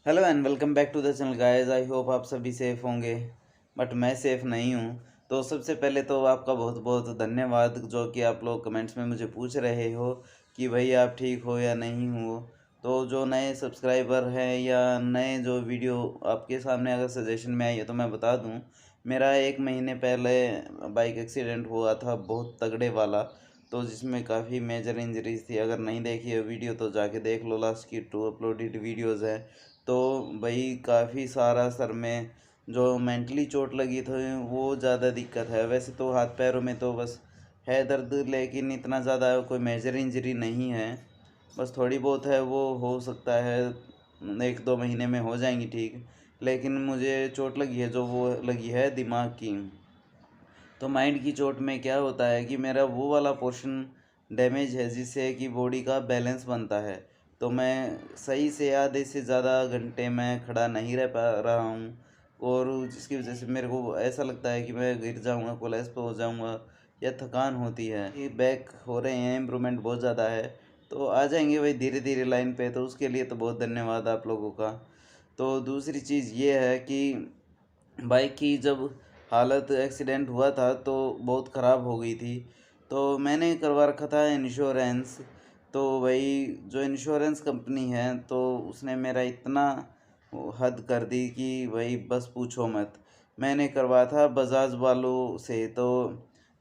Hello and welcome back to the channel guys. I hope आप सभी safe होंगे, but मैं सेफ़ नहीं हूँ। तो सबसे पहले तो आपका बहुत बहुत धन्यवाद जो कि आप लोग कमेंट्स में मुझे पूछ रहे हो कि भाई आप ठीक हो या नहीं हो। तो जो नए सब्सक्राइबर हैं या नए जो वीडियो आपके सामने अगर सजेशन में आई है तो मैं बता दूँ, मेरा 1 महीने पहले बाइक एक्सीडेंट हुआ था बहुत तगड़े वाला। तो जिसमें काफ़ी मेजर इंजरीज थी। अगर नहीं देखी है वीडियो तो जाके देख लो, लास्ट की 2 अपलोडेड वीडियोज़ है। तो भाई काफ़ी सारा सर में जो मेंटली चोट लगी थी वो ज़्यादा दिक्कत है। वैसे तो हाथ पैरों में तो बस है दर्द, लेकिन इतना ज़्यादा कोई मेजर इंजरी नहीं है। बस थोड़ी बहुत है, वो हो सकता है 1-2 महीने में हो जाएंगी ठीक। लेकिन मुझे चोट लगी है जो वो लगी है दिमाग की। तो माइंड की चोट में क्या होता है कि मेरा वो वाला पोर्शन डैमेज है जिससे कि बॉडी का बैलेंस बनता है। तो मैं सही से आधे से ज़्यादा घंटे मैं खड़ा नहीं रह पा रहा हूँ, और जिसकी वजह से मेरे को ऐसा लगता है कि मैं गिर जाऊँगा, कोलैप्स पे हो जाऊँगा, या थकान होती है। ये बैक हो रहे हैं, इम्प्रूवमेंट बहुत ज़्यादा है। तो आ जाएंगे भाई धीरे धीरे लाइन पे, तो उसके लिए तो बहुत धन्यवाद आप लोगों का। तो दूसरी चीज़ ये है कि बाइक की जब हालत एक्सीडेंट हुआ था तो बहुत ख़राब हो गई थी। तो मैंने करवा रखा था इंश्योरेंस। तो वही जो इंश्योरेंस कंपनी है तो उसने मेरा इतना वो हद कर दी कि भाई बस पूछो मत। मैंने करवाया था बजाज वालों से। तो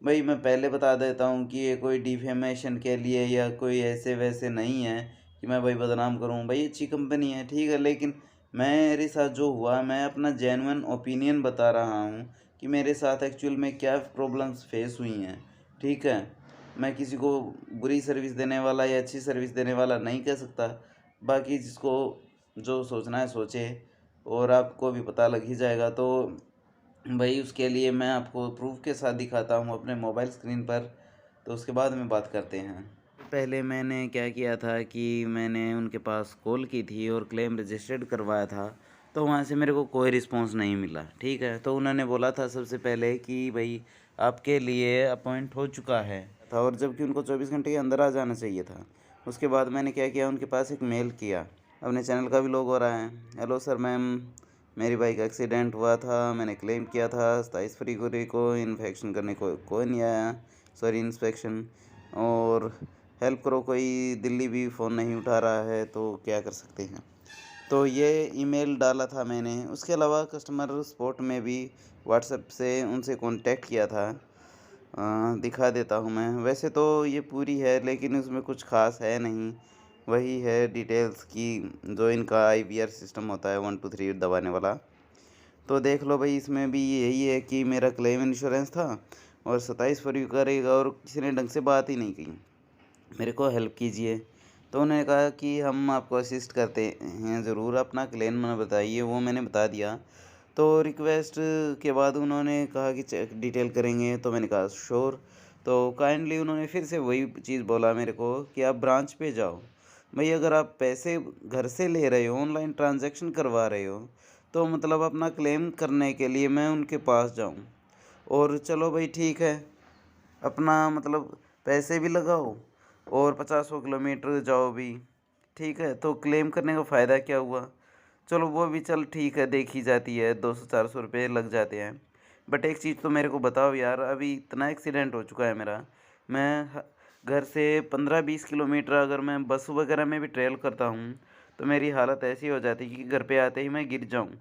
भाई मैं पहले बता देता हूँ कि ये कोई डिफेमेशन के लिए या कोई ऐसे वैसे नहीं है कि मैं भाई बदनाम करूँ। भाई अच्छी कंपनी है ठीक है, लेकिन मेरे साथ जो हुआ मैं अपना जेन्युइन ओपिनियन बता रहा हूँ कि मेरे साथ एक्चुअल में क्या प्रॉब्लम्स फेस हुई हैं। ठीक है, मैं किसी को बुरी सर्विस देने वाला या अच्छी सर्विस देने वाला नहीं कह सकता। बाकी जिसको जो सोचना है सोचे, और आपको भी पता लग ही जाएगा। तो भाई उसके लिए मैं आपको प्रूफ के साथ दिखाता हूँ अपने मोबाइल स्क्रीन पर, तो उसके बाद में बात करते हैं। पहले मैंने क्या किया था कि मैंने उनके पास कॉल की थी और क्लेम रजिस्टर्ड करवाया था। तो वहाँ से मेरे को कोई रिस्पांस नहीं मिला। ठीक है, तो उन्होंने बोला था सबसे पहले कि भाई आपके लिए अपॉइंट हो चुका है था, और जबकि उनको 24 घंटे के अंदर आ जाना चाहिए था। उसके बाद मैंने क्या किया, उनके पास एक मेल किया। अपने चैनल का भी लोग हो रहा है, हेलो सर मैम, मेरी बाइक एक्सीडेंट हुआ था, मैंने क्लेम किया था 27 फरवरी को, इन्फेक्शन करने को कोई नहीं आया, सॉरी इंस्पेक्शन, और हेल्प करो, कोई दिल्ली भी फ़ोन नहीं उठा रहा है तो क्या कर सकते हैं। तो ये ईमेल डाला था मैंने। उसके अलावा कस्टमर सपोर्ट में भी व्हाट्सएप से उनसे कांटेक्ट किया था। दिखा देता हूँ मैं। वैसे तो ये पूरी है लेकिन उसमें कुछ ख़ास है नहीं। वही है डिटेल्स की जो इनका आईवीआर सिस्टम होता है 1 2 3 दबाने वाला। तो देख लो भाई, इसमें भी यही है कि मेरा क्लेम इंश्योरेंस था और 27 फरवरी करेगा, और किसी ने ढंग से बात ही नहीं की, मेरे को हेल्प कीजिए। तो उन्होंने कहा कि हम आपको असिस्ट करते हैं ज़रूर, अपना क्लेम ना बताइए। वो मैंने बता दिया। तो रिक्वेस्ट के बाद उन्होंने कहा कि चेक डिटेल करेंगे, तो मैंने कहा श्योर। तो काइंडली उन्होंने फिर से वही चीज़ बोला मेरे को कि आप ब्रांच पे जाओ। भाई अगर आप पैसे घर से ले रहे हो, ऑनलाइन ट्रांजैक्शन करवा रहे हो, तो मतलब अपना क्लेम करने के लिए मैं उनके पास जाऊं। और चलो भाई ठीक है, अपना मतलब पैसे भी लगाओ और 50-100 किलोमीटर जाओ भी। ठीक है, तो क्लेम करने का फ़ायदा क्या हुआ। चलो वो भी चल ठीक है, देखी जाती है, 200-400 रुपये लग जाते हैं। बट एक चीज़ तो मेरे को बताओ यार, अभी इतना एक्सीडेंट हो चुका है मेरा। मैं घर से 15-20 किलोमीटर अगर मैं बस वगैरह में भी ट्रेवल करता हूँ तो मेरी हालत ऐसी हो जाती है कि घर पे आते ही मैं गिर जाऊँ।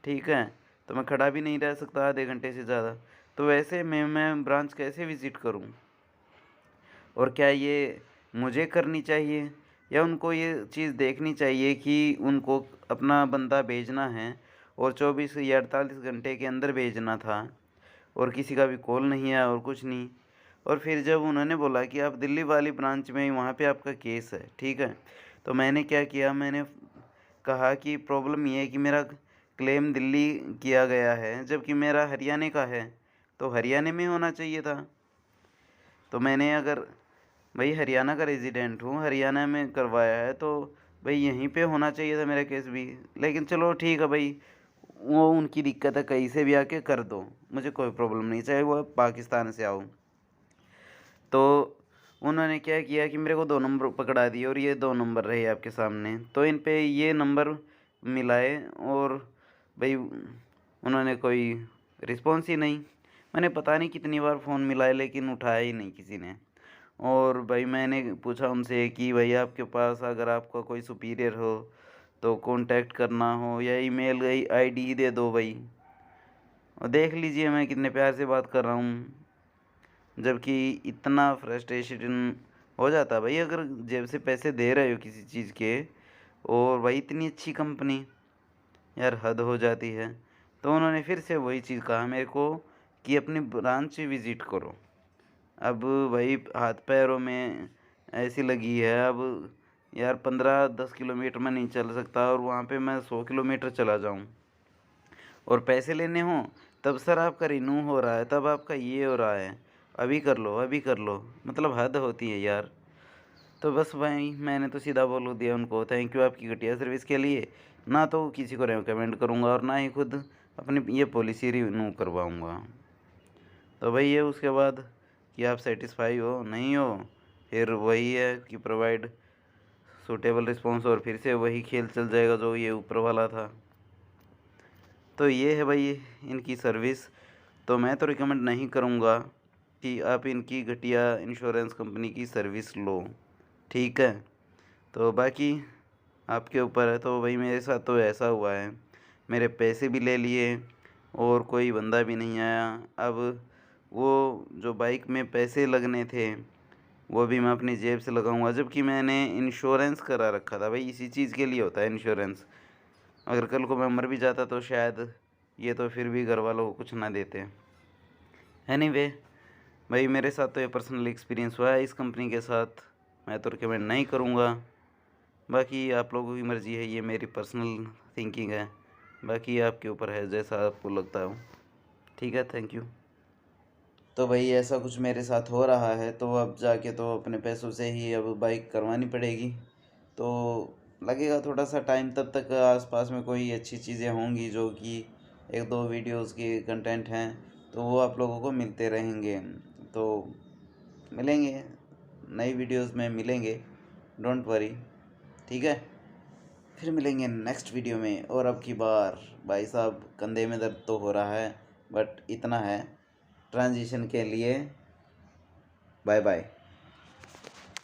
ठीक है, तो मैं खड़ा भी नहीं रह सकता आधे घंटे से ज़्यादा। तो वैसे में मैं ब्रांच कैसे विज़िट करूँ, और क्या ये मुझे करनी चाहिए या उनको ये चीज़ देखनी चाहिए कि उनको अपना बंदा भेजना है और 24 या 48 घंटे के अंदर भेजना था, और किसी का भी कॉल नहीं आया और कुछ नहीं। और फिर जब उन्होंने बोला कि आप दिल्ली वाली ब्रांच में वहाँ पे आपका केस है, ठीक है, तो मैंने क्या किया, मैंने कहा कि प्रॉब्लम ये है कि मेरा क्लेम दिल्ली किया गया है जबकि मेरा हरियाणा का है, तो हरियाणा में होना चाहिए था। तो मैंने अगर भाई हरियाणा का रेजिडेंट हूँ, हरियाणा में करवाया है, तो भाई यहीं पे होना चाहिए था मेरा केस भी। लेकिन चलो ठीक है भाई, वो उनकी दिक्कत है, कहीं से भी आके कर दो, मुझे कोई प्रॉब्लम नहीं, चाहे वो पाकिस्तान से आओ। तो उन्होंने क्या किया कि मेरे को 2 नंबर पकड़ा दिए, और ये 2 नंबर रहे आपके सामने। तो इन पे ये नंबर मिलाए और भाई उन्होंने कोई रिस्पॉन्स ही नहीं। मैंने पता नहीं कितनी बार फ़ोन मिलाए लेकिन उठाया ही नहीं किसी ने। और भाई मैंने पूछा उनसे कि भाई आपके पास अगर आपका कोई सुपीरियर हो तो कांटेक्ट करना हो या ईमेल गई आईडी दे दो भाई। और देख लीजिए मैं कितने प्यार से बात कर रहा हूँ, जबकि इतना फ्रस्ट्रेशन हो जाता है भाई अगर जेब से पैसे दे रहे हो किसी चीज़ के, और भाई इतनी अच्छी कंपनी, यार हद हो जाती है। तो उन्होंने फिर से वही चीज़ कहा मेरे को कि अपनी ब्रांच विज़िट करो। अब भाई हाथ पैरों में ऐसी लगी है अब, यार 15-10 किलोमीटर में नहीं चल सकता और वहाँ पे मैं 100 किलोमीटर चला जाऊँ और पैसे लेने हों तब सर आपका रिन्यू हो रहा है, तब आपका ये हो रहा है, अभी कर लो अभी कर लो, मतलब हद होती है यार। तो बस भाई मैंने तो सीधा बोल दिया उनको थैंक यू आपकी घटिया सर्विस के लिए, ना तो किसी को रेकमेंड करूँगा और ना ही खुद अपनी ये पॉलिसी रिन्यू करवाऊँगा। तो भाई ये उसके बाद कि आप सेटिस्फाई हो नहीं हो, फिर वही है कि प्रोवाइड सूटेबल रिस्पॉन्स और फिर से वही खेल चल जाएगा जो ये ऊपर वाला था। तो ये है भाई इनकी सर्विस। तो मैं तो रिकमेंड नहीं करूँगा कि आप इनकी घटिया इंश्योरेंस कंपनी की सर्विस लो, ठीक है। तो बाकी आपके ऊपर है। तो भाई मेरे साथ तो ऐसा हुआ है, मेरे पैसे भी ले लिए और कोई बंदा भी नहीं आया। अब वो जो बाइक में पैसे लगने थे वो भी मैं अपनी जेब से लगाऊंगा, जबकि मैंने इंश्योरेंस करा रखा था भाई। इसी चीज़ के लिए होता है इंश्योरेंस। अगर कल को मैं मर भी जाता तो शायद ये तो फिर भी घर वालों को कुछ ना देते। एनीवे भाई मेरे साथ तो ये पर्सनल एक्सपीरियंस हुआ है इस कंपनी के साथ, मैं तो रिकमेंड नहीं करूँगा। बाकी आप लोगों की मर्ज़ी है, ये मेरी पर्सनल थिंकिंग है। बाकी आपके ऊपर है जैसा आपको लगता हो, ठीक है। Thank you. तो भाई ऐसा कुछ मेरे साथ हो रहा है तो अब जाके तो अपने पैसों से ही अब बाइक करवानी पड़ेगी। तो लगेगा थोड़ा सा टाइम, तब तक आसपास में कोई अच्छी चीज़ें होंगी जो कि 1-2 वीडियोस की कंटेंट हैं तो वो आप लोगों को मिलते रहेंगे। तो मिलेंगे, नई वीडियोस में मिलेंगे, डोंट वरी, ठीक है। फिर मिलेंगे नेक्स्ट वीडियो में। और अब की बार भाई साहब कंधे में दर्द तो हो रहा है बट इतना है ट्रांजिशन के लिए। Bye bye.